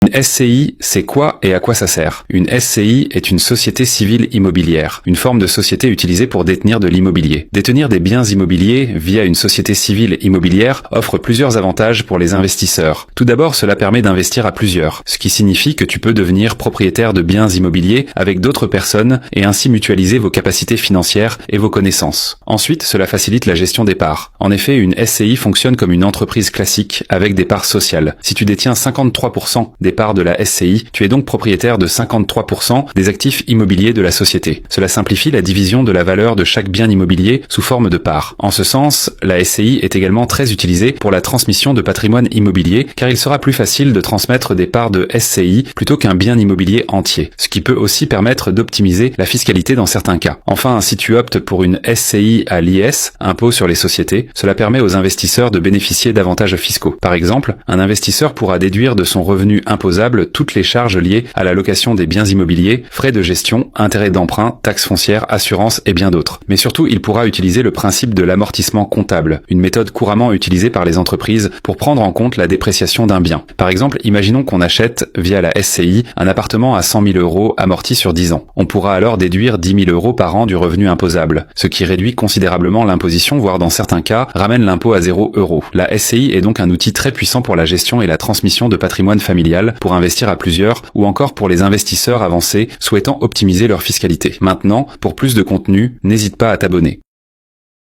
Une SCI, c'est quoi et à quoi ça sert? Une SCI est une société civile immobilière, une forme de société utilisée pour détenir de l'immobilier. Détenir des biens immobiliers via une société civile immobilière offre plusieurs avantages pour les investisseurs. Tout d'abord, cela permet d'investir à plusieurs, ce qui signifie que tu peux devenir propriétaire de biens immobiliers avec d'autres personnes et ainsi mutualiser vos capacités financières et vos connaissances. Ensuite, cela facilite la gestion des parts. En effet, une SCI fonctionne comme une entreprise classique avec des parts sociales. Si tu détiens 53% des parts de la SCI, tu es donc propriétaire de 53% des actifs immobiliers de la société. Cela simplifie la division de la valeur de chaque bien immobilier sous forme de parts. En ce sens, la SCI est également très utilisée pour la transmission de patrimoine immobilier car il sera plus facile de transmettre des parts de SCI plutôt qu'un bien immobilier entier, ce qui peut aussi permettre d'optimiser la fiscalité dans certains cas. Enfin, si tu optes pour une SCI à l'IS, impôt sur les sociétés, cela permet aux investisseurs de bénéficier d'avantages fiscaux. Par exemple, un investisseur pourra déduire de son revenu imposable toutes les charges liées à la location des biens immobiliers, frais de gestion, intérêts d'emprunt, taxes foncières, assurances et bien d'autres. Mais surtout, il pourra utiliser le principe de l'amortissement comptable, une méthode couramment utilisée par les entreprises pour prendre en compte la dépréciation d'un bien. Par exemple, imaginons qu'on achète, via la SCI, un appartement à 100 000 € amorti sur 10 ans. On pourra alors déduire 10 000 € par an du revenu imposable, ce qui réduit considérablement l'imposition, voire dans certains cas, ramène l'impôt à 0 €. La SCI est donc un outil très puissant pour la gestion et la transmission de patrimoine familial, pour investir à plusieurs, ou encore pour les investisseurs avancés souhaitant optimiser leur fiscalité. Maintenant, pour plus de contenu, n'hésite pas à t'abonner.